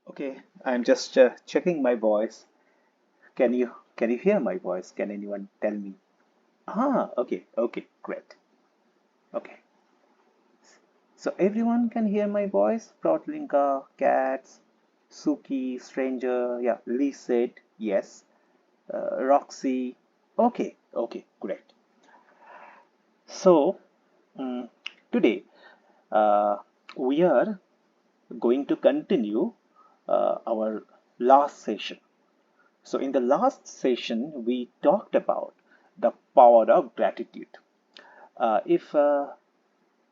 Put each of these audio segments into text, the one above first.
Okay, I'm just checking my voice. Can you hear my voice? Can anyone tell me? Okay, great. Okay, so everyone can hear my voice. Protlinka, cats, Suki, stranger. Yeah, Lee said yes. Roxy. Okay, great. So mm, today uh, we are going to continue our last session. So, in the last session, we talked about the power of gratitude. If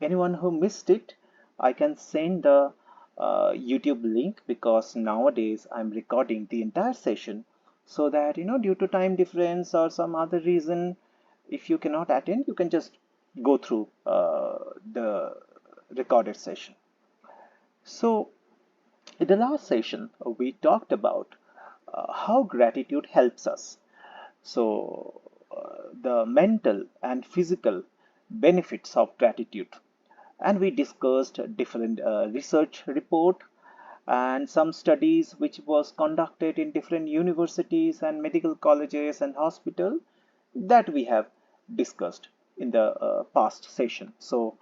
anyone who missed it, I can send the YouTube link because nowadays I'm recording the entire session so that due to time difference or some other reason, if you cannot attend, you can just go through the recorded session. So, in the last session, we talked about how gratitude helps us. So, the mental and physical benefits of gratitude. And we discussed different research report and some studies which was conducted in different universities and medical colleges and hospital that we have discussed in the past session. So,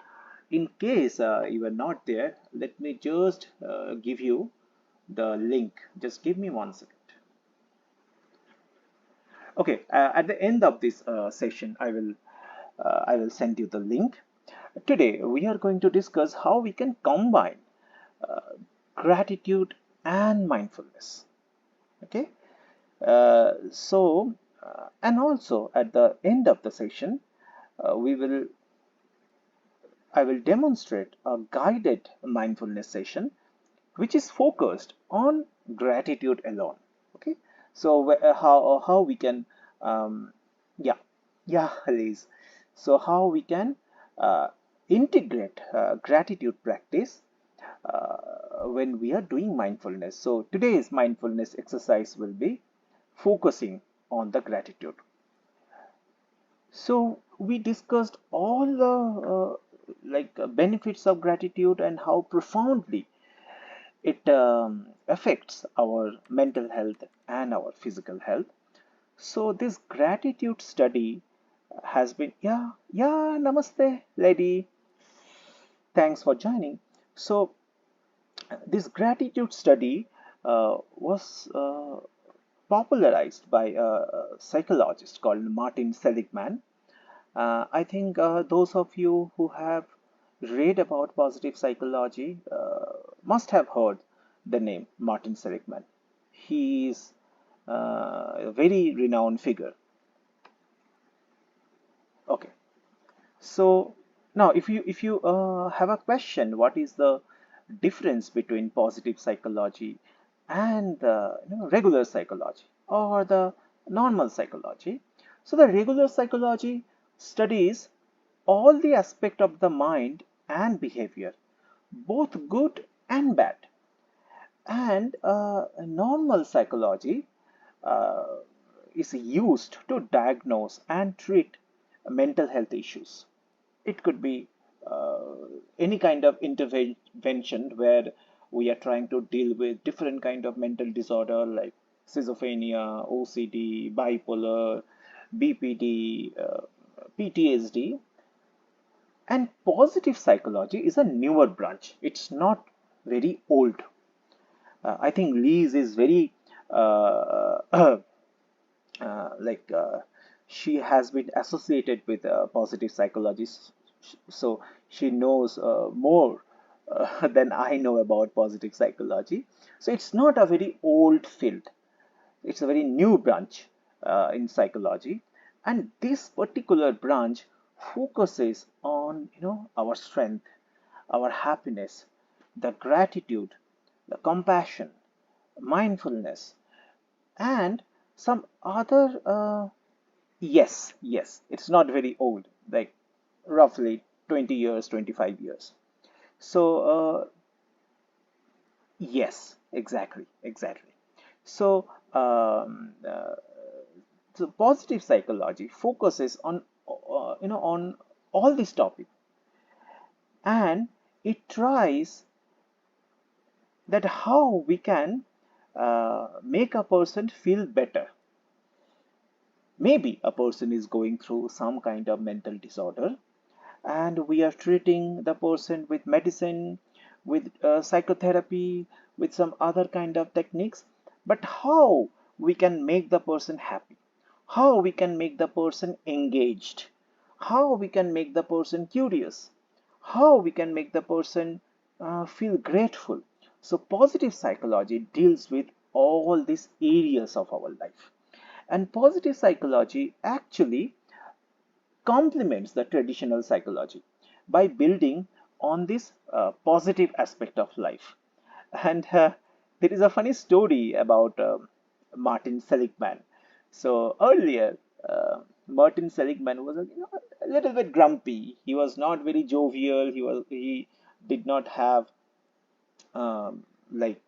in case you were not there, let me just give you the link. Just give me 1 second. Okay, at the end of this session, I will send you the link. Today, we are going to discuss how we can combine gratitude and mindfulness. Okay, and also at the end of the session, we will I will demonstrate a guided mindfulness session which is focused on gratitude alone. Okay, so how we can yeah Liz. So how we can uh, integrate gratitude practice when we are doing mindfulness. So today's mindfulness exercise will be focusing on the gratitude. So we discussed all the benefits of gratitude and how profoundly it affects our mental health and our physical health. So this gratitude study has been namaste lady, thanks for joining. So this gratitude study was popularized by a psychologist called Martin Seligman. I think those of you who have read about positive psychology must have heard the name Martin Seligman. He is a very renowned figure. Okay, so now if you have a question, what is the difference between positive psychology and the regular psychology or the normal psychology? So the regular psychology studies all the aspect of the mind and behavior, both good and bad. And normal psychology uh, is used to diagnose and treat mental health issues. It could be uh, any kind of intervention where we are trying to deal with different kind of mental disorder like schizophrenia, OCD, bipolar, BPD, PTSD. And positive psychology is a newer branch. It's not very old. I think Lee's is very like she has been associated with positive psychology, so she knows more than I know about positive psychology. So it's not a very old field, it's a very new branch in psychology, and this particular branch focuses on our strength, our happiness, the gratitude, the compassion, mindfulness, and some other yes, it's not very old, like roughly 20 years, 25 years. So yes, exactly. So so positive psychology focuses on on all this topic, and it tries that how we can make a person feel better. Maybe a person is going through some kind of mental disorder, and we are treating the person with medicine, with psychotherapy, with some other kind of techniques. But how we can make the person happy, how we can make the person engaged, how we can make the person curious, how we can make the person feel grateful. So positive psychology deals with all these areas of our life, and positive psychology actually complements the traditional psychology by building on this positive aspect of life. And there is a funny story about Martin Seligman. So earlier, Martin Seligman was a little bit grumpy. He was not very jovial. He did not have um, like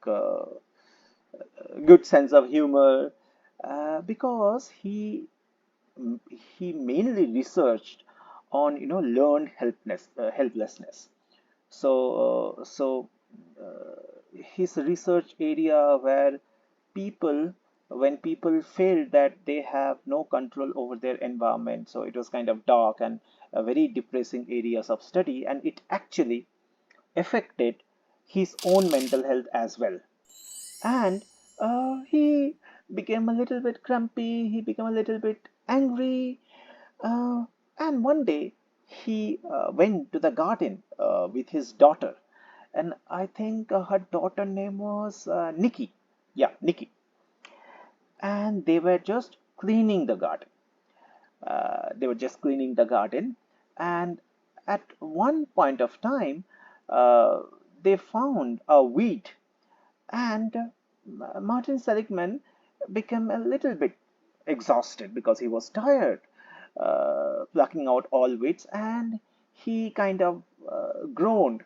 good sense of humor because he mainly researched on learned helplessness. So his research area where people when people felt that they have no control over their environment, so it was kind of dark and very depressing areas of study, and it actually affected his own mental health as well. And he became a little bit grumpy, he became a little bit angry, uh, and one day he went to the garden with his daughter, and I think her daughter name was Nikki. Yeah, Nikki. And they were just cleaning the garden. They were just cleaning the garden, and at one point of time, uh, they found a weed, and Martin Seligman became a little bit exhausted because he was tired, plucking out all weeds, and he kind of groaned.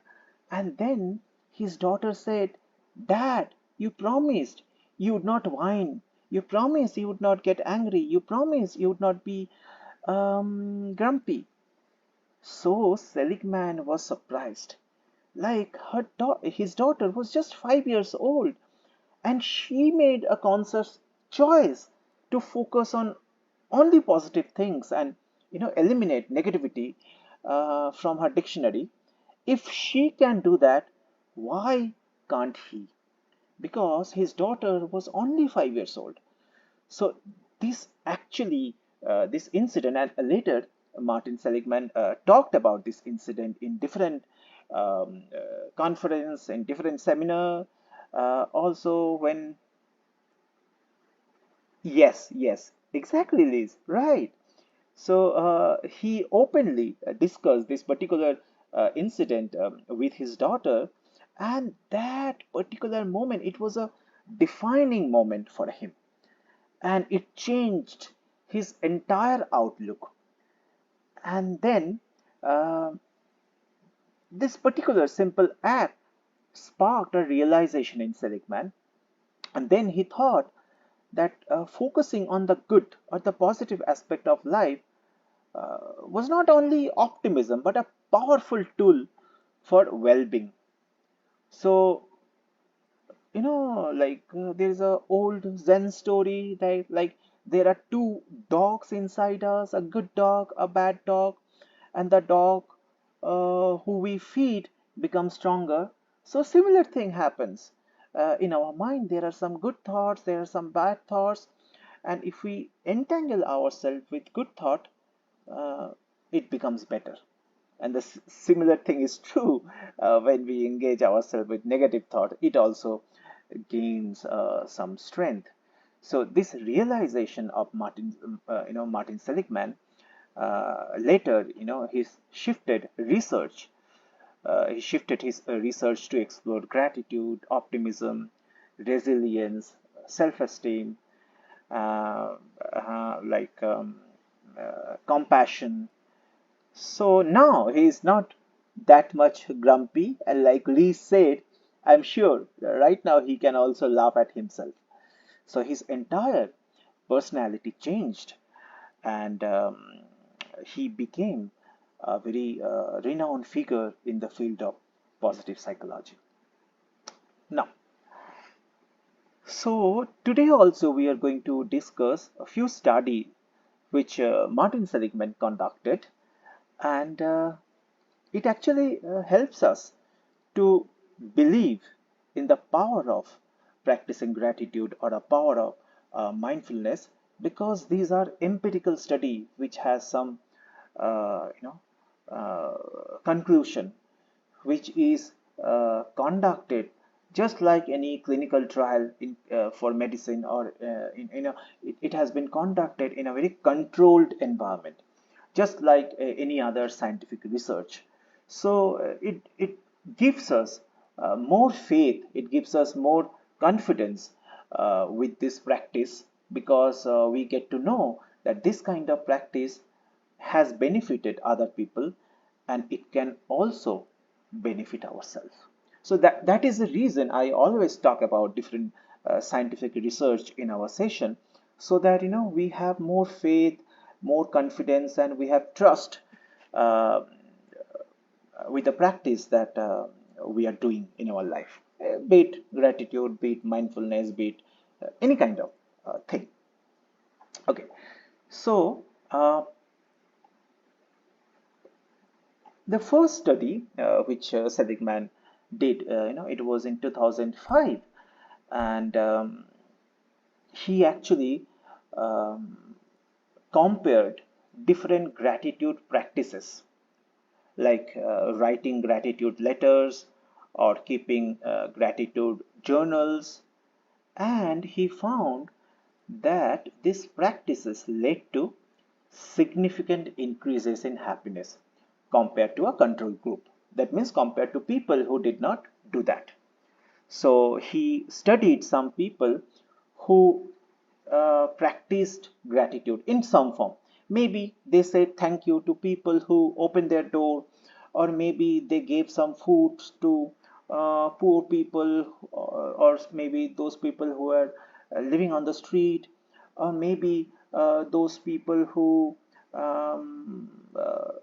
And then his daughter said, "Dad, you promised you would not whine. You promised you would not get angry. You promised you would not be grumpy." So Seligman was surprised. Like his daughter was just 5 years old, and she made a conscious choice to focus on only positive things and eliminate negativity from her dictionary. If she can do that, why can't he? Because his daughter was only 5 years old. So this actually, this incident, and later Martin Seligman talked about this incident in different conference, in different seminar. Also, when yes, yes, exactly, Liz, right. So he openly discussed this particular incident with his daughter, and that particular moment, it was a defining moment for him, and it changed his entire outlook. And then uh, this particular simple act sparked a realization in Seligman, and then he thought that focusing on the good or the positive aspect of life was not only optimism but a powerful tool for well-being. So there's a old Zen story that like there are two dogs inside us, a good dog, a bad dog, and the dog who we feed becomes stronger. So similar thing happens in our mind. There are some good thoughts, there are some bad thoughts, and if we entangle ourselves with good thought, uh, it becomes better. And the similar thing is true when we engage ourselves with negative thought, it also gains some strength. So this realization of Martin Seligman, later, he shifted his research to explore gratitude, optimism, resilience, self-esteem, uh, compassion. So now he is not that much grumpy, and like Lee said, I'm sure right now he can also laugh at himself. So his entire personality changed, and he became a very renowned figure in the field of positive psychology. Now, So today also we are going to discuss a few studies which Martin Seligman conducted, and it actually helps us to believe in the power of practicing gratitude or the power of mindfulness, because these are empirical study which has some conclusion which is conducted just like any clinical trial for medicine, or it has been conducted in a very controlled environment, just like any other scientific research. So it gives us more faith, it gives us more confidence with this practice, because we get to know that this kind of practice has benefited other people, and it can also benefit ourselves. So that is the reason I always talk about different scientific research in our session, so that we have more faith, more confidence, and we have trust uh, with the practice that we are doing in our life, be it gratitude, be it mindfulness, be it any kind of thing. Okay, so the first study which Seligman did, it was in 2005, and he actually um, compared different gratitude practices, like writing gratitude letters or keeping gratitude journals, and he found that these practices led to significant increases in happiness compared to a control group. That means compared to people who did not do that. So he studied some people who practiced gratitude in some form. Maybe they said thank you to people who opened their door, or maybe they gave some foods to poor people, or maybe those people who are living on the street, or maybe those people who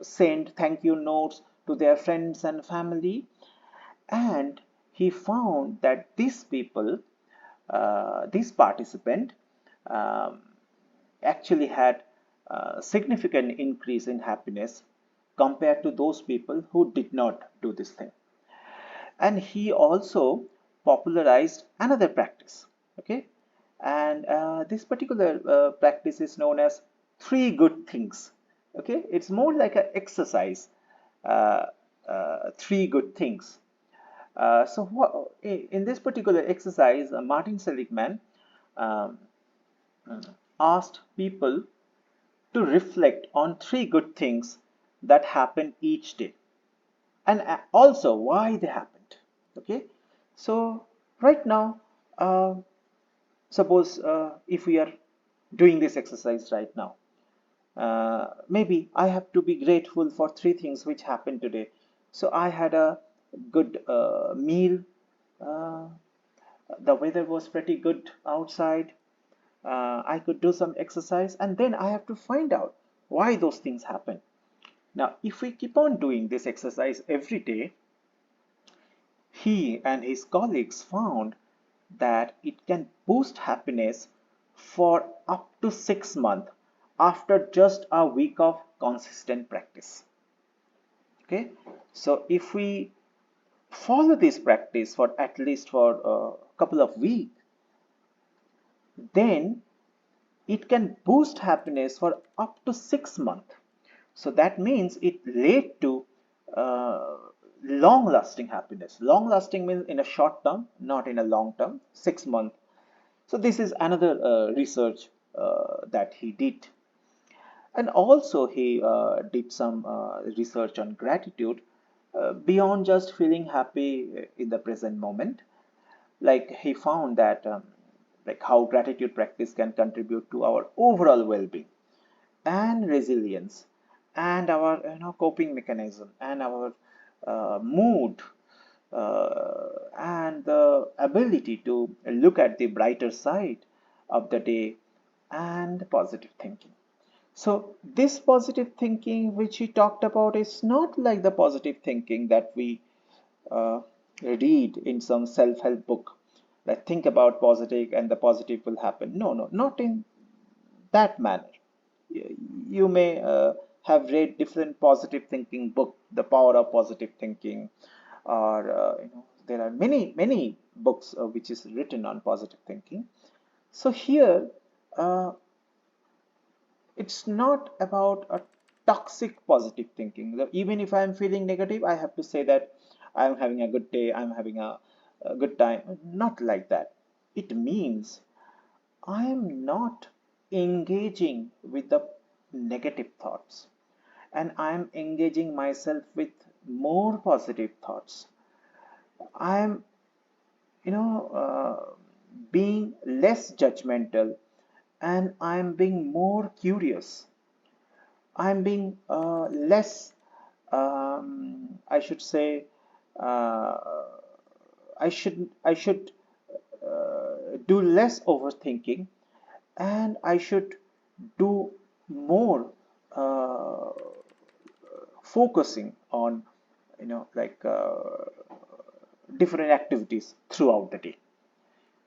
send thank you notes to their friends and family. And he found that these people, this participant, um, actually had a significant increase in happiness compared to those people who did not do this thing. And he also popularized another practice. Okay, and this particular practice is known as three good things. Okay, it's more like an exercise. uh, Three good things. In this particular exercise, Martin Seligman um, asked people to reflect on three good things that happen each day, and also why they happened. Okay, so right now, uh, suppose if we are doing this exercise right now, maybe I have to be grateful for three things which happened today. So I had a good meal. Uh, the weather was pretty good outside. I could do some exercise, and then I have to find out why those things happen. Now, if we keep on doing this exercise every day, he and his colleagues found that it can boost happiness for up to 6 months after just a week of consistent practice. Okay, so if we follow this practice for at least for a couple of weeks, then it can boost happiness for up to 6 months. So that means it led to uh, long lasting happiness. Long lasting means in a short term, not in a long term, 6 months. So this is another research that he did. And also he did some research on gratitude beyond just feeling happy in the present moment. Like he found that like how gratitude practice can contribute to our overall well-being and resilience, and our coping mechanism, and our mood, and the ability to look at the brighter side of the day, and positive thinking. So this positive thinking which he talked about is not like the positive thinking that we uh, read in some self-help book. like think about positive and the positive will happen. No, no, not in that manner. You may have read different positive thinking book, The Power of Positive Thinking, or there are many books which is written on positive thinking. So here, uh, it's not about a toxic positive thinking. Even if I'm feeling negative, I have to say that I'm having a good day, I'm having a good time. Not like that. It means I am not engaging with the negative thoughts, and I am engaging myself with more positive thoughts. I am, being less judgmental, and I am being more curious. I am being less, I should say, uh, I should do less overthinking, and I should do more uh, focusing on like different activities throughout the day,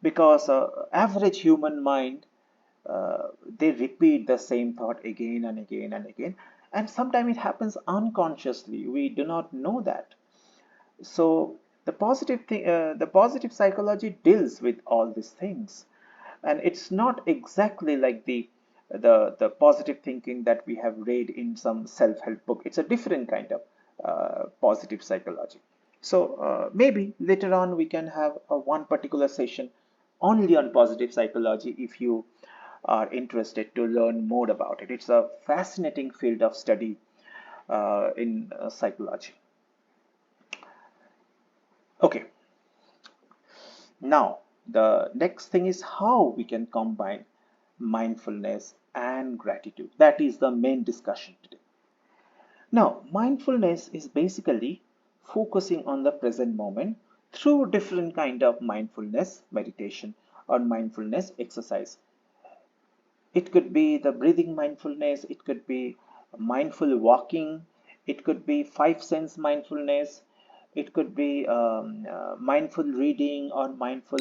because average human mind, they repeat the same thought again and again and again, and sometimes it happens unconsciously, we do not know that. So the positive psychology deals with all these things, and it's not exactly like the positive thinking that we have read in some self-help book. It's a different kind of positive psychology. So maybe later on we can have one particular session only on positive psychology if you are interested to learn more about it. It's a fascinating field of study in psychology. Okay, now the next thing is how we can combine mindfulness and gratitude. That is the main discussion today. Now, mindfulness is basically focusing on the present moment through different kind of mindfulness meditation or mindfulness exercise. It could be the breathing mindfulness, it could be mindful walking, it could be five sense mindfulness, it could be mindful reading or mindful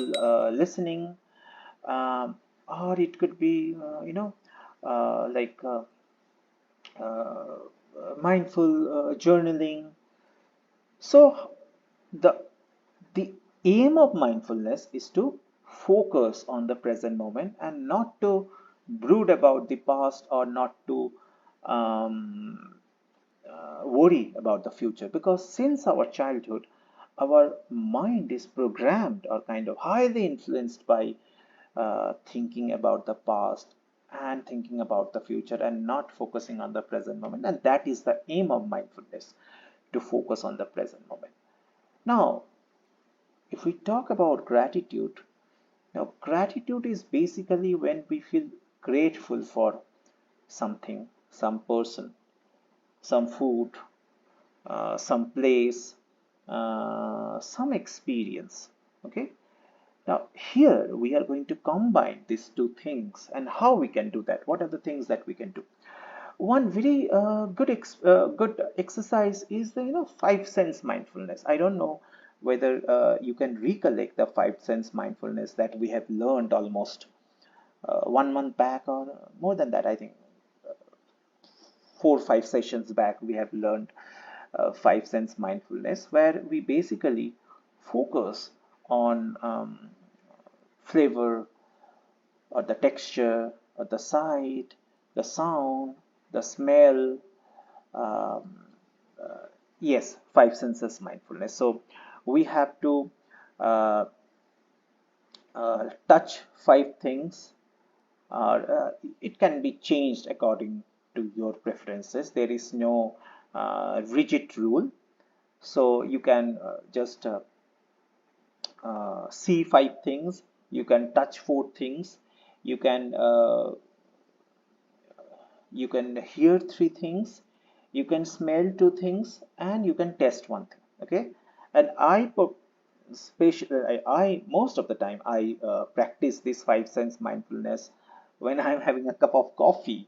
listening, or it could be, like uh, mindful journaling. So the the aim of mindfulness is to focus on the present moment and not to brood about the past, or not to um, worry about the future, because since our childhood our mind is programmed or kind of highly influenced by thinking about the past and thinking about the future and not focusing on the present moment, and that is the aim of mindfulness, to focus on the present moment. Now if we talk about gratitude, now gratitude is basically when we feel grateful for something, some person, some food, some place, some experience. Okay. Now here we are going to combine these two things, and how we can do that. What are the things that we can do? One very good exercise is the five sense mindfulness. I don't know whether you can recollect the five sense mindfulness that we have learned almost 1 month back, or more than that. I think 4 or 5 sessions back we have learned five sense mindfulness, where we basically focus on flavor, or the texture, or the sight, the sound, the smell. Um, yes, five senses mindfulness. So we have to uh, touch five things, or it can be changed according to your preferences. There is no rigid rule. So you can just see five things, you can touch four things, you can hear three things, you can smell two things, and you can test one thing. Okay. And I most of the time I practice this five sense mindfulness when I'm having a cup of coffee.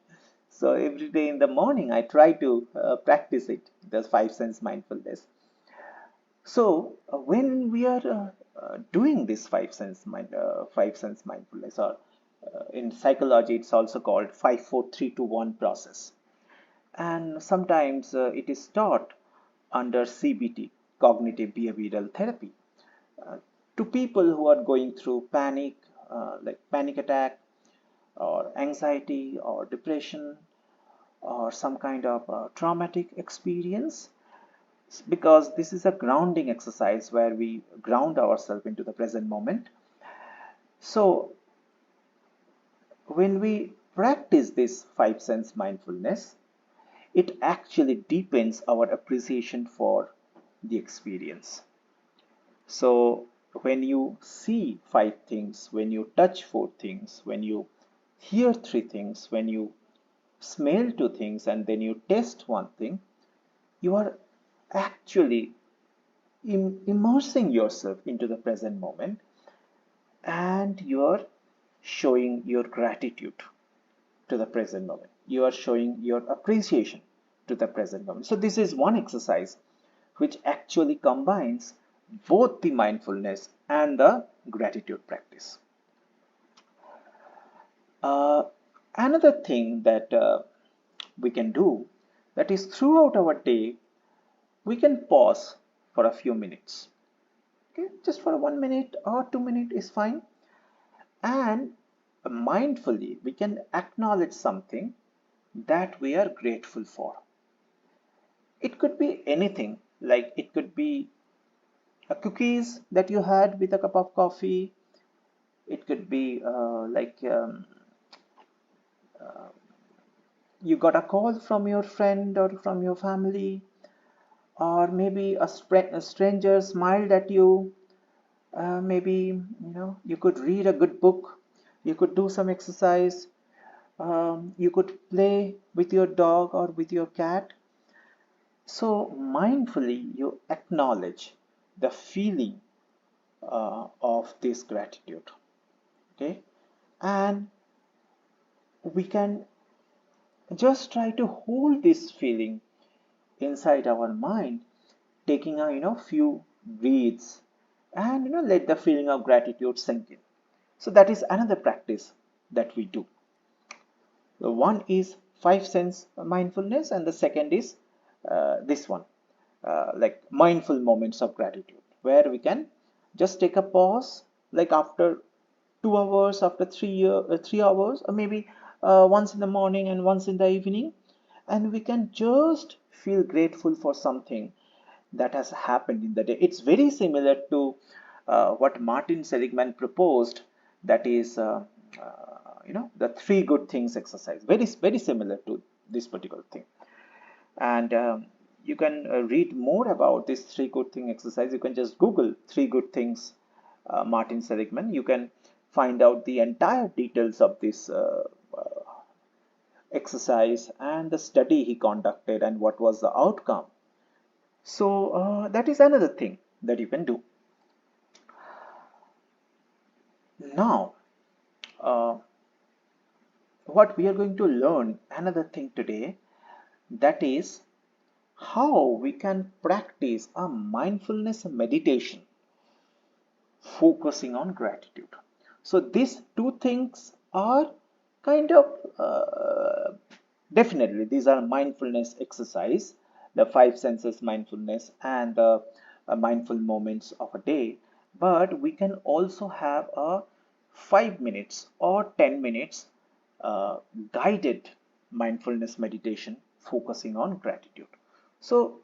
So every day in the morning I try to practice it, the five sense mindfulness. So when we are doing this five sense mindfulness, or in psychology it's also called 5 4 3 2 1 process. And sometimes it is taught under CBT, cognitive behavioral therapy, uh, to people who are going through panic, like panic attack, or anxiety, or depression, or some kind of traumatic experience, because this is a grounding exercise where we ground ourselves into the present moment. So when we practice this five sense mindfulness, it actually deepens our appreciation for the experience. So when you see five things, when you touch four things, when you hear three things, when you smell two things, and then you taste one thing, you are actually immersing yourself into the present moment, and you are showing your gratitude to the present moment. You are showing your appreciation to the present moment. So, this is one exercise which actually combines both the mindfulness and the gratitude practice. Uh, Another thing that we can do, that is, throughout our day, we can pause for a few minutes. Okay, just for 1 minute or 2 minutes is fine. And mindfully, we can acknowledge something that we are grateful for. It could be anything, like it could be a cookies that you had with a cup of coffee. It could be you got a call from your friend or from your family, or maybe a stranger smiled at you. Maybe you could read a good book, you could do some exercise, you could play with your dog or with your cat. So mindfully you acknowledge the feeling of this gratitude. Okay, and we can just try to hold this feeling inside our mind, taking a few breaths, and let the feeling of gratitude sink in. So that is another practice that we do. The one is five sense mindfulness, and the second is this one, like mindful moments of gratitude, where we can just take a pause, like after 2 hours, after 3 hours, or maybe once in the morning and once in the evening, and we can just feel grateful for something that has happened in the day. It's very similar to what Martin Seligman proposed, that is, the three good things exercise. Very similar to this particular thing. And you can read more about this three good thing exercise. You can just Google three good things, Martin Seligman. You can find out the entire details of this exercise and the study he conducted and what was the outcome. So that is another thing that you can do. Now, uh, what we are going to learn another thing today, that is how we can practice a mindfulness meditation focusing on gratitude. So these two things are kind of definitely these are mindfulness exercise, the five senses mindfulness and the mindful moments of a day. But we can also have a 5 minutes or 10 minutes uh, guided mindfulness meditation focusing on gratitude. So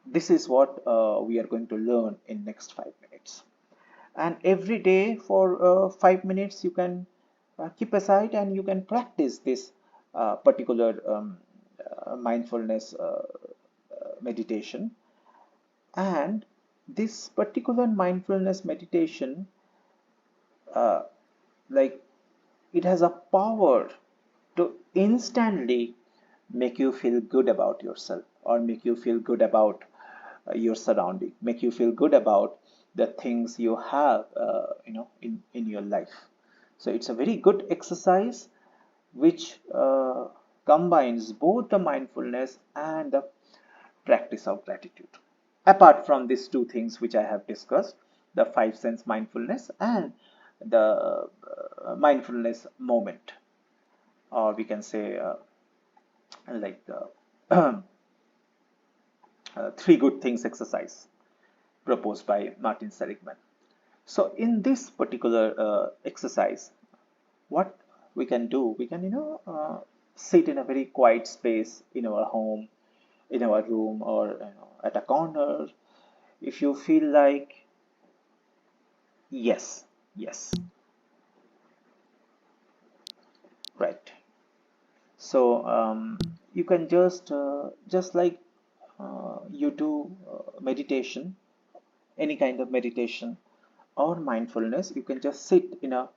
this is what we are going to learn in next 5 minutes. And every day for 5 minutes you can keep aside and you can practice this particular mindfulness meditation. And this particular mindfulness meditation, uh, like it has a power to instantly make you feel good about yourself, or make you feel good about your surrounding, make you feel good about the things you have in your life. So it's a very good exercise which combines both the mindfulness and the practice of gratitude. Apart from these two things which I have discussed, the five sense mindfulness and the mindfulness moment, or we can say like three good things exercise proposed by Martin Seligman. So in this particular exercise, what we can do, we can sit in a very quiet space in our home, in our room, or at a corner, if you feel like. Yes, yes, right. So you can just like you do meditation, any kind of meditation or mindfulness, you can just sit in a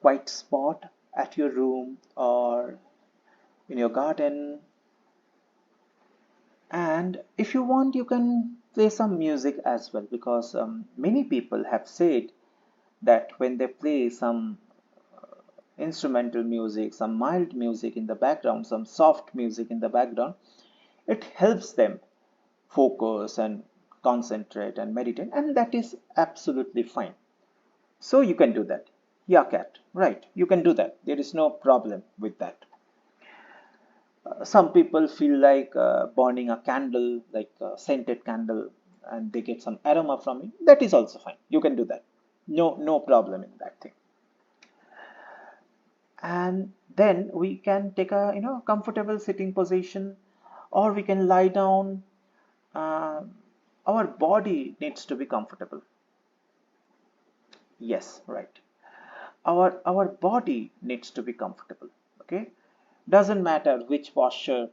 quiet spot at your room or in your garden. And if you want, you can play some music as well, because many people have said that when they play some instrumental music, some mild music in the background, some soft music in the background, it helps them focus and concentrate and meditate, and that is absolutely fine. So you can do that. Yeah, cat, right? You can do that. There is no problem with that. Some people feel like burning a candle, like a scented candle, and they get some aroma from it. That is also fine. You can do that. No, no problem in that thing. And then we can take a comfortable sitting position, or we can lie down. Uh, our body needs to be comfortable. Yes, right. Our body needs to be comfortable. Okay, doesn't matter which posture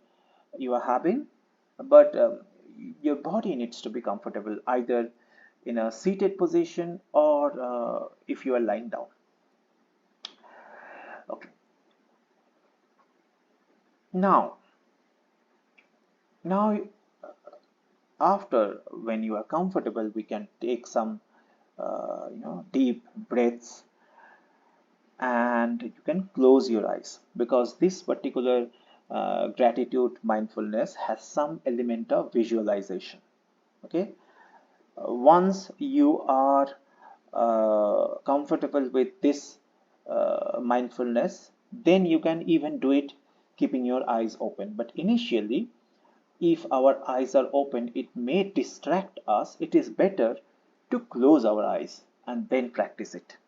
you are having, but your body needs to be comfortable either in a seated position or if you are lying down. Okay, now now after when you are comfortable, we can take some deep breaths, and you can close your eyes, because this particular gratitude mindfulness has some element of visualization. Okay, once you are comfortable with this mindfulness, then you can even do it keeping your eyes open. But initially, if our eyes are open, it may distract us. It is better to close our eyes and then practice it.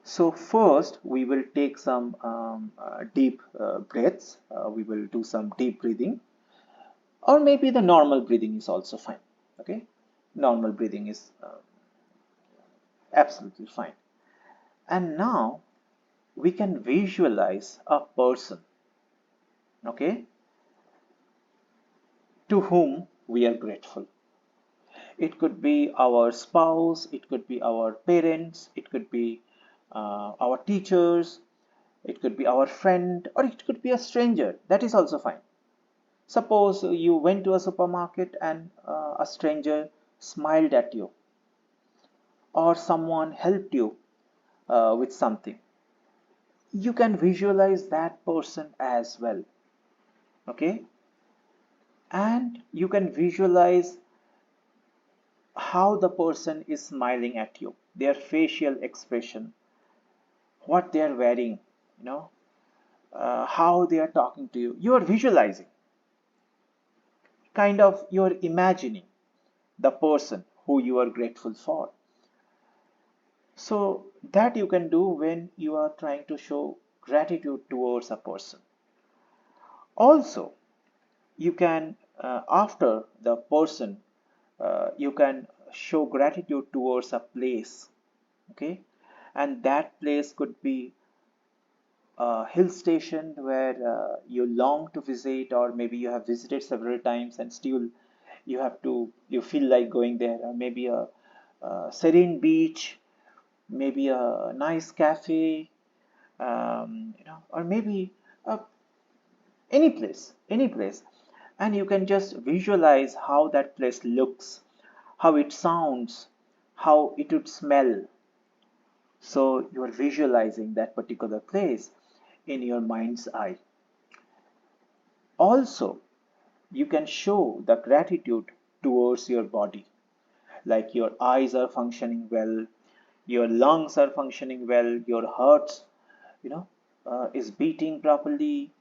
So first we will take some deep breaths. We will do some deep breathing, or maybe the normal breathing is also fine. Okay, normal breathing is absolutely fine. And now we can visualize a person, okay, to whom we are grateful. It could be our spouse, it could be our parents, it could be our teachers, it could be our friend, or it could be a stranger. That is also fine. Suppose you went to a supermarket and a stranger smiled at you, or someone helped you with something. You can visualize that person as well. Okay, and you can visualize how the person is smiling at you, their facial expression, what they are wearing, how they are talking to you. You are visualizing, kind of you're imagining the person who you are grateful for. So that you can do when you are trying to show gratitude towards a person. Also, you can after the person, you can show gratitude towards a place. Okay, and that place could be a hill station where you long to visit, or maybe you have visited several times and still you feel like going there, or maybe a serene beach, maybe a nice cafe, or maybe uh, any place, and you can just visualize how that place looks, how it sounds, how it would smell. So you are visualizing that particular place in your mind's eye. Also, you can show the gratitude towards your body. like your eyes are functioning well, your lungs are functioning well, your heart, you know, is beating properly.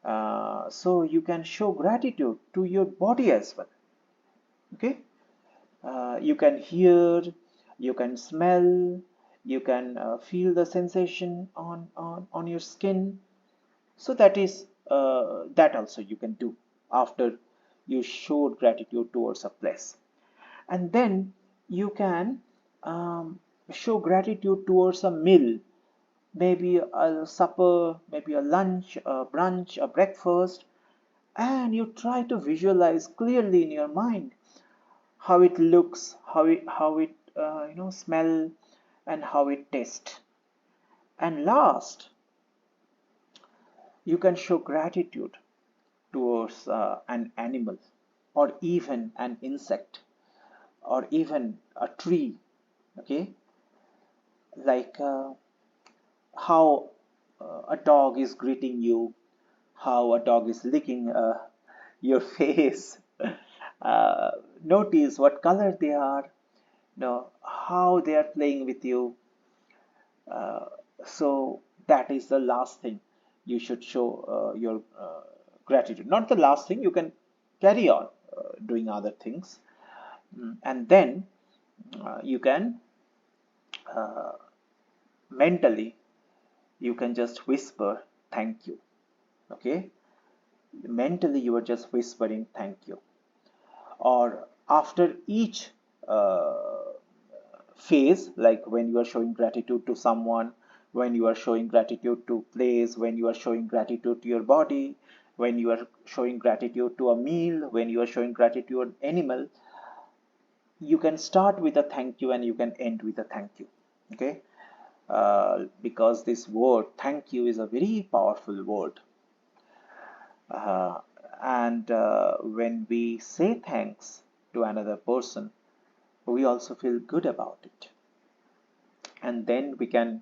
So you can show gratitude to your body as well. Okay, you can hear, you can smell, you can feel the sensation on your skin. So that is that also you can do after you showed gratitude towards a place. And then you can show gratitude towards a meal, maybe a supper, maybe a lunch, a brunch, a breakfast, and you try to visualize clearly in your mind how it looks, how it smell, and how it tastes. And last, you can show gratitude towards an animal, or even an insect, or even a tree. Okay, like how a dog is greeting you, how a dog is licking your face. uh, Notice what color they are, how they are playing with you. uh, so that is the last thing you should show your gratitude. Not the last thing, you can carry on doing other things. And then you can mentally, you can just whisper thank you. Okay, mentally you are just whispering thank you. Or after each phase, like when you are showing gratitude to someone, when you are showing gratitude to place, when you are showing gratitude to your body, when you are showing gratitude to a meal, when you are showing gratitude to an animal, you can start with a thank you and you can end with a thank you. Okay, because this word thank you is a very powerful word. uh, and when we say thanks to another person, we also feel good about it. And then we can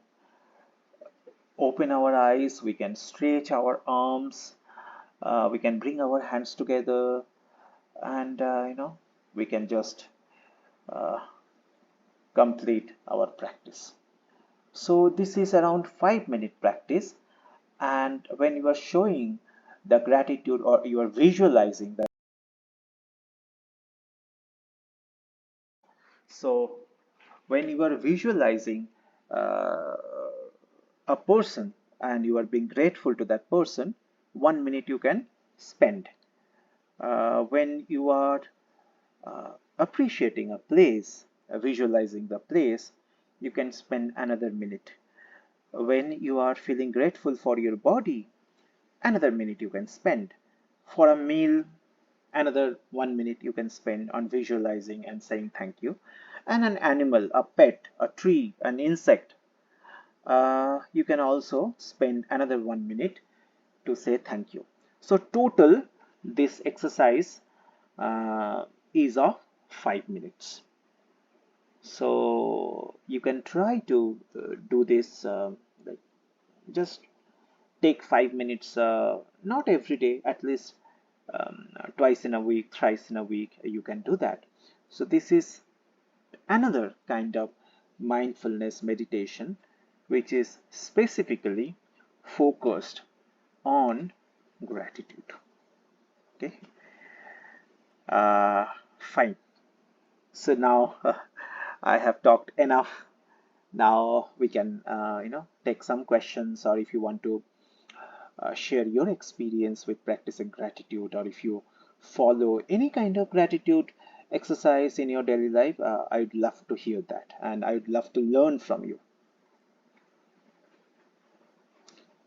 open our eyes, we can stretch our arms, we can bring our hands together, and we can just uh, complete our practice. So this is around 5 minute practice. And when you are showing the gratitude, or you are visualizing that, so when you are visualizing uh, a person and you are being grateful to that person, 1 minute you can spend. When you are appreciating a place, visualizing the place, you can spend another minute. When you are feeling grateful for your body, another minute you can spend. For a meal, another 1 minute you can spend on visualizing and saying thank you. And an animal, a pet, a tree, an insect, you can also spend another 1 minute to say thank you. So total, this exercise is of 5 minutes. So you can try to do this, like just take 5 minutes, not every day, at least twice in a week, thrice in a week, you can do that. So this is another kind of mindfulness meditation, which is specifically focused on gratitude. Okay, fine. So now I have talked enough. Now we can, take some questions, or if you want to share your experience with practicing gratitude, or if you follow any kind of gratitude exercise in your daily life, I'd love to hear that, and I'd love to learn from you.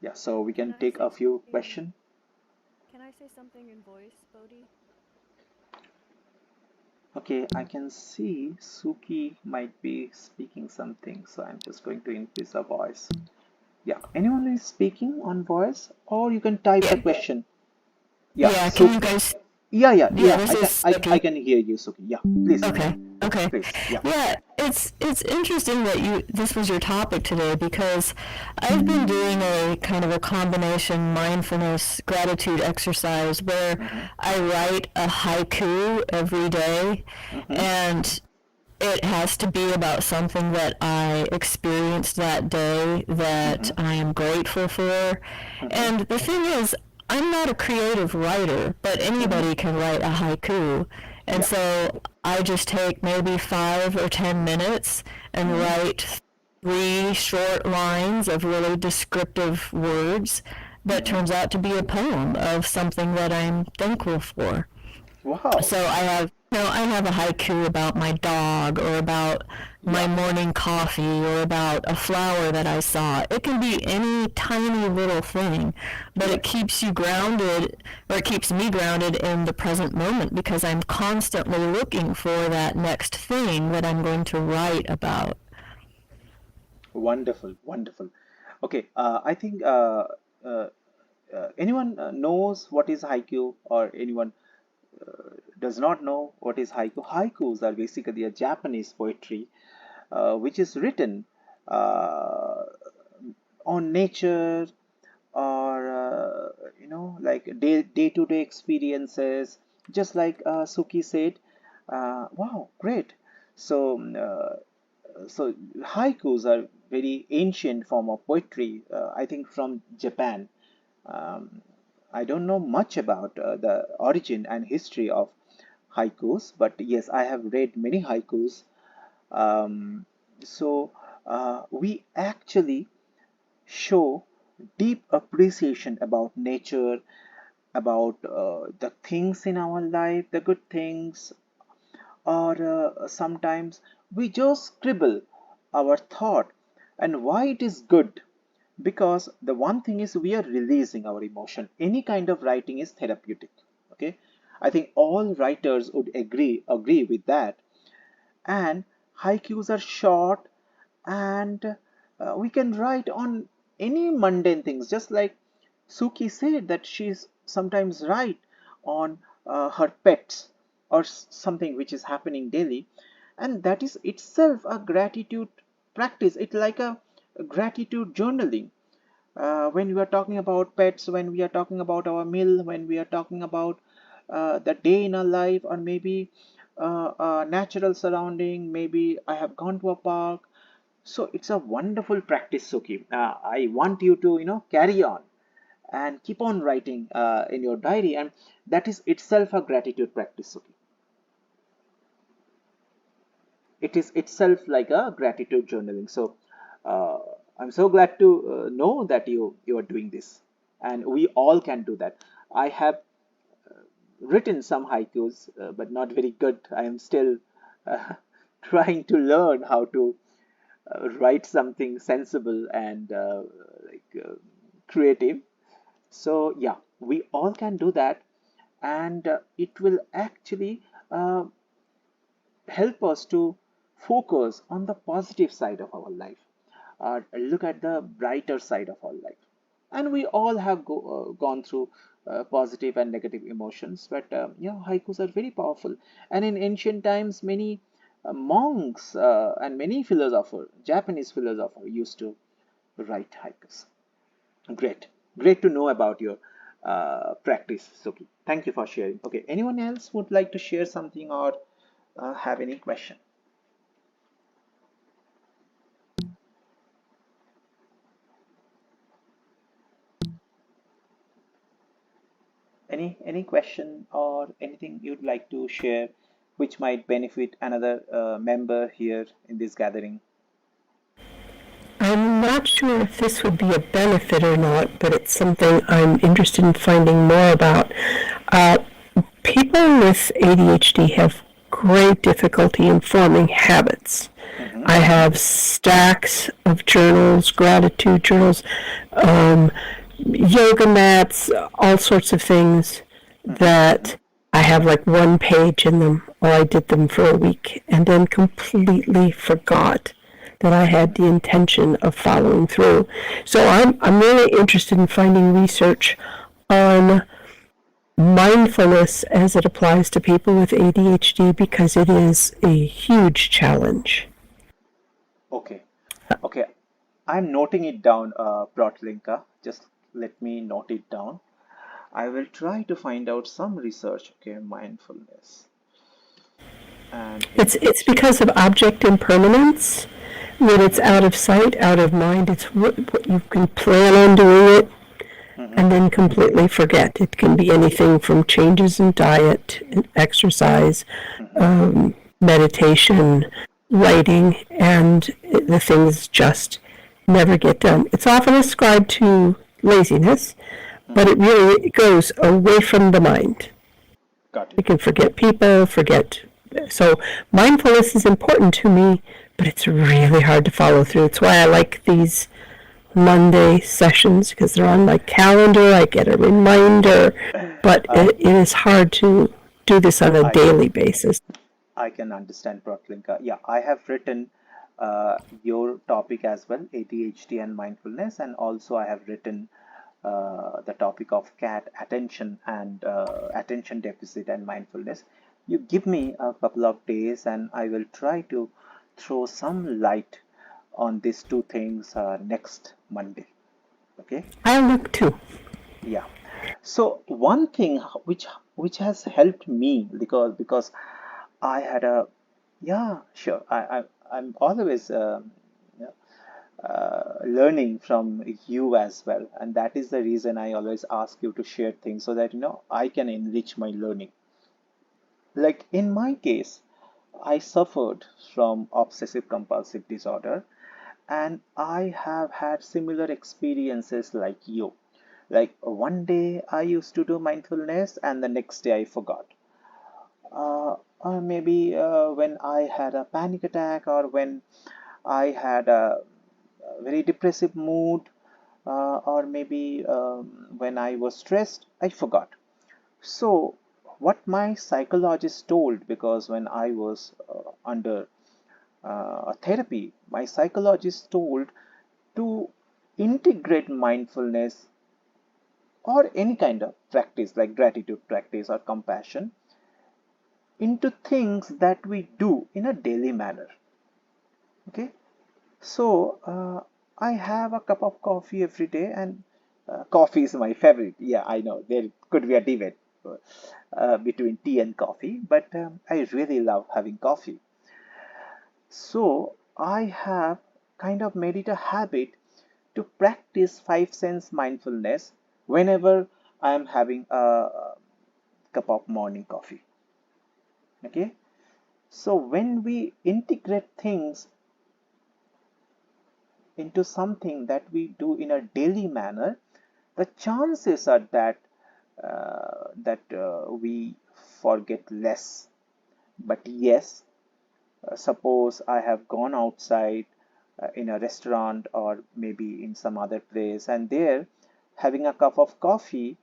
Yeah, so we Can can I take say a few something? questions. Can I say something in voice, Bodhi? Okay, I can see Suki might be speaking something, so I'm just going to increase her voice. Yeah, anyone is speaking on voice, or you can type the Yeah, question. Yeah, yeah. Can you Suki. guys? Yeah, yeah, Yeah, yeah. this I is can, I Suki. can hear you, Suki. Yeah, please, Okay, okay. please. Yeah. Yeah, it's interesting that you this was your topic today because I've been doing a kind of a combination mindfulness gratitude exercise where Mm-hmm. I write a haiku every day, Mm-hmm. and it has to be about something that I experienced that day that Mm-hmm. I am grateful for. Mm-hmm. And the thing is, I'm not a creative writer, but Mm-hmm. anybody can write a haiku. And Yeah. so I just take maybe 5 or 10 minutes and Mm-hmm. write 3 short lines of really descriptive words that Mm-hmm. turns out to be a poem of something that I'm thankful for. Wow. So I have a haiku about my dog or about my Yeah. morning coffee or about a flower that I saw. It can be any tiny little thing, but it Right. keeps you grounded, or it keeps me grounded in the present moment because I'm constantly looking for that next thing that I'm going to write about. Wonderful. Wonderful. Okay. I think uh, anyone knows what is haiku, or anyone does not know what is haiku? Haikus are basically a Japanese poetry which is written uh, on nature, or like day-to-day experiences, just like Suki said. Wow, great. So so haikus are very ancient form of poetry, I think from Japan. um, I don't know much about the origin and history of haikus, but yes, I have read many haikus. um, so we actually show deep appreciation about nature, about the things in our life, the good things, or sometimes we just scribble our thought and why it is good. Because the one thing is we are releasing our emotion. Any kind of writing is therapeutic. Okay, I think all writers would agree with that. And haikus are short, and we can write on any mundane things, just like Suki said that she's sometimes write on her pets, or something which is happening daily, and that is itself a gratitude practice. It's like a gratitude journaling. When we are talking about pets, when we are talking about our meal, when we are talking about the day in our life, or maybe natural surrounding, maybe I have gone to a park. So it's a wonderful practice, Suki. I want you to, carry on and keep on writing in your diary, and that is itself a gratitude practice, Suki. It is itself like a gratitude journaling. So uh, I'm so glad to know that you are doing this, and we all can do that. I have written some haikus, but not very good. I am still uh, trying to learn how to write something sensible and like creative. So yeah, we all can do that, and it will actually uh, help us to focus on the positive side of our life, look at the brighter side of our life. And we all have gone through positive and negative emotions, but haikus are very powerful. And in ancient times, many monks and many philosophers, Japanese philosophers, used to write haikus. Great, great to know about your practice, Suki. Thank you for sharing. Okay, anyone else would like to share something, or have any question? Any question or anything you'd like to share which might benefit another member here in this gathering? I'm not sure if this would be a benefit or not, but it's something I'm interested in finding more about. Uh, People with ADHD have great difficulty in forming habits. Mm-hmm, I mm-hmm, have stacks of journals, gratitude journals, um, yoga mats, all sorts of things mm-hmm, mm-hmm. that I have like one page in them, or I did them for a week and then completely forgot that I had the intention of following through. So I'm really interested in finding research on mindfulness as it applies to people with ADHD because it is a huge challenge. Okay, okay. I'm noting it down, Protlinka. Just let me note it down. I will try to find out some research. Okay, mindfulness and It's intention. because of object impermanence. When it's Mm-hmm, out of sight, out of mind, it's what you can plan on doing it mm-hmm, and then completely forget. It can be anything from changes in diet, exercise, mm-hmm. meditation, writing, and the things just never get done. It's often ascribed to laziness, but Mm-hmm. it really goes away from the mind. Got We it. can forget people, forget. So mindfulness is important to me, but it's really hard to follow through. It's why I like these Monday sessions because they're on my calendar. I get a reminder, but Uh, it is hard to do this on a I daily basis. I can understand, Protlinka. Yeah, I have written your topic as well, ADHD and mindfulness, and also I have written the topic of cat attention and attention deficit and mindfulness. You give me a couple of days, and I will try to throw some light on these two things next Monday. Okay? I look too. Yeah. So one thing which has helped me because I had a yeah, sure. I'm always yeah, learning from you as well, and that is the reason I always ask you to share things so that I can enrich my learning. Like in my case, I suffered from obsessive compulsive disorder, and I have had similar experiences like you. Like one day I used to do mindfulness, and the next day I forgot. Or maybe when I had a panic attack, or when I had a very depressive mood, or maybe when I was stressed, I forgot. So, what my psychologist told, because when I was under therapy, my psychologist told to integrate mindfulness or any kind of practice like gratitude practice or compassion into things that we do in a daily manner. Okay, so I have a cup of coffee every day, and coffee is my favorite. Yeah, I know there could be a debate between tea and coffee, but I really love having coffee. So I have kind of made it a habit to practice five sense mindfulness whenever I am having a cup of morning coffee. Okay, so when we integrate things into something that we do in a daily manner, the chances are that we forget less. But yes, suppose I have gone outside in a restaurant or maybe in some other place, and there having a cup of coffee,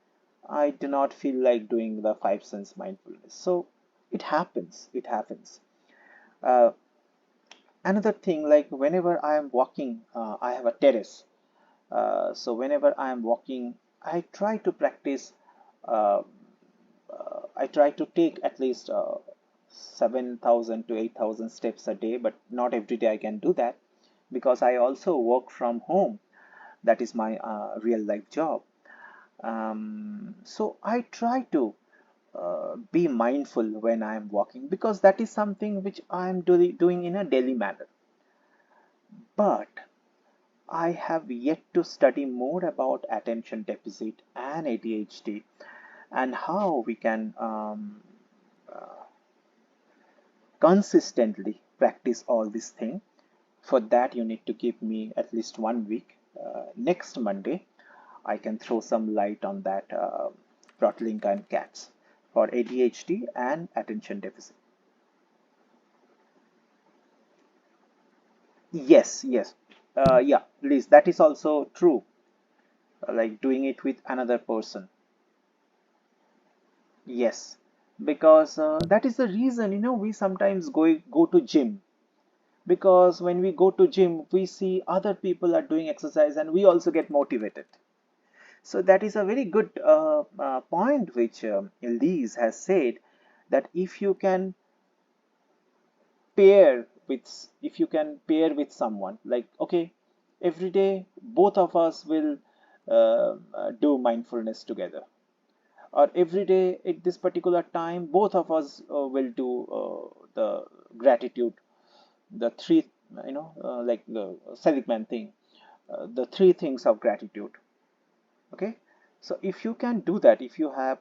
I do not feel like doing the five sense mindfulness. So it happens. It happens. Uh, Another thing, like whenever I am walking, I have a terrace. So whenever I am walking, I try to practice. Uh, I try to take at least 7,000 to 8,000 steps a day, but not every day I can do that because I also work from home. That is my real life job. So I try to be mindful when I am walking because that is something which I am doing in a daily manner. But I have yet to study more about attention deficit and ADHD and how we can consistently practice all these things. For that, you need to give me at least 1 week. Next Monday, I can throw some light on that Protlinka and cats for ADHD and attention deficit. Yes, yes. Yeah, Liz, that is also true. Like doing it with another person. Yes, because that is the reason, we sometimes go to gym because when we go to gym, we see other people are doing exercise and we also get motivated. So that is a very good point which Elise has said that if you can pair with someone, like okay, every day both of us will do mindfulness together, or every day at this particular time both of us will do the gratitude, the three, like the Seligman thing, the three things of gratitude. Okay, so if you can do that, if you have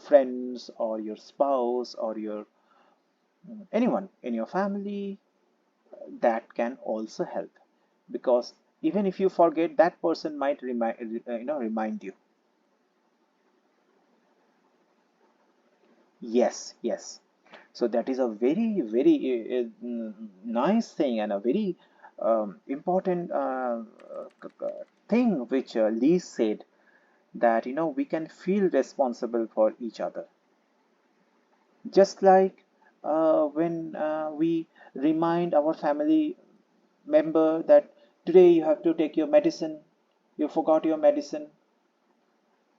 friends or your spouse or your anyone in your family, that can also help, because even if you forget, that person might remind you. Yes, yes. So that is a very, very nice thing, and a very important thing which Lee said, that we can feel responsible for each other. Just like when we remind our family member that today you have to take your medicine, you forgot your medicine,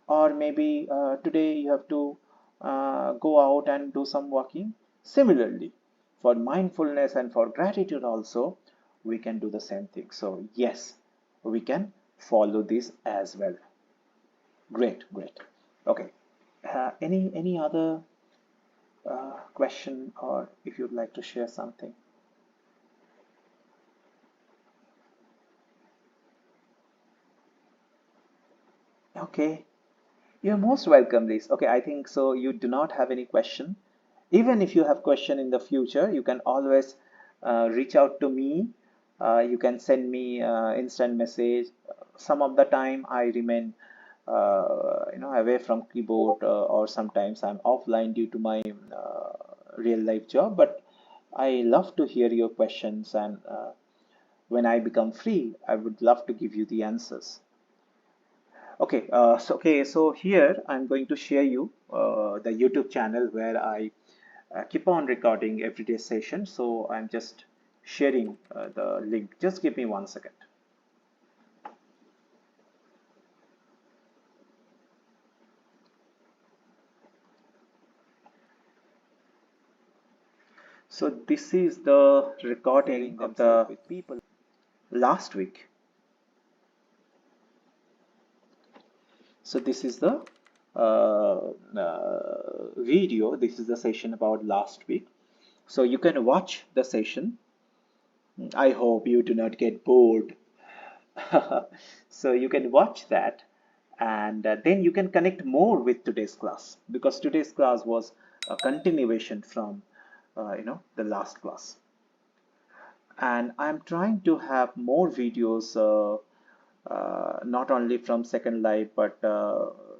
or maybe today you have to go out and do some walking. Similarly, for mindfulness and for gratitude also, we can do the same thing. So yes, we can follow this as well. Great, great. Okay. Any other question, or if you'd like to share something? Okay. You're most welcome, Liz. Okay, I think so. You do not have any question. Even if you have question in the future, you can always reach out to me. You can send me instant message. Some of the time I remain, away from keyboard, or sometimes I'm offline due to my real life job. But I love to hear your questions, and when I become free, I would love to give you the answers. Okay, so here I'm going to share you the YouTube channel where I keep on recording everyday session. So I'm just sharing the link. Just give me 1 second. So this is the recording of the with people last week. So this is the video. This is the session about last week. So you can watch the session. I hope you do not get bored. So you can watch that, and then you can connect more with today's class, because today's class was a continuation from the last class. And I'm trying to have more videos, not only from Second Life, but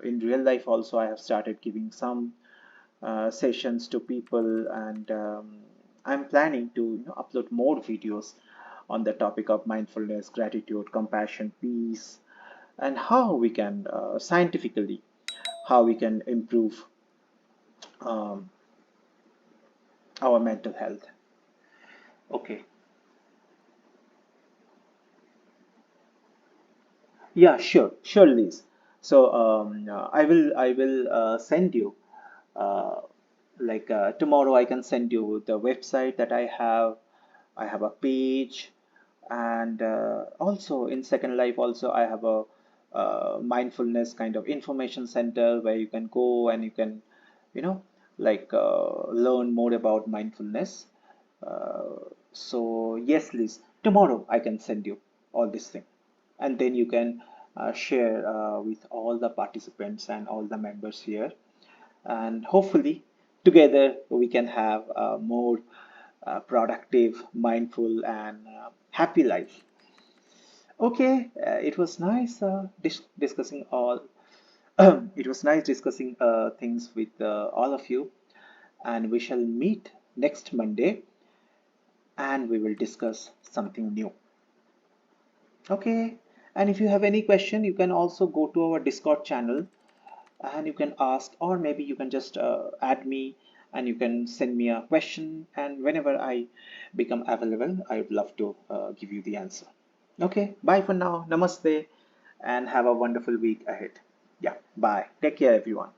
in real life also. I have started giving some sessions to people, and I'm planning to upload more videos on the topic of mindfulness, gratitude, compassion, peace, and how we can scientifically, how we can improve um, our mental health. Okay. Yeah, sure, sure, Liz. So I will send you, uh, like tomorrow I can send you the website that I have. I have a page, and also in Second Life also I have a mindfulness kind of information center where you can go and you can, you know, like learn more about mindfulness. So yes, Liz, tomorrow I can send you all this thing, and then you can share with all the participants and all the members here, and hopefully together we can have a more productive, mindful, and happy life. Okay, it was nice discussing all. It was nice discussing things with all of you, and we shall meet next Monday, and we will discuss something new. Okay, and if you have any question, you can also go to our Discord channel and you can ask, or maybe you can just add me and you can send me a question, and whenever I become available, I would love to give you the answer. Okay, bye for now. Namaste, and have a wonderful week ahead. Yeah, bye. Take care, everyone.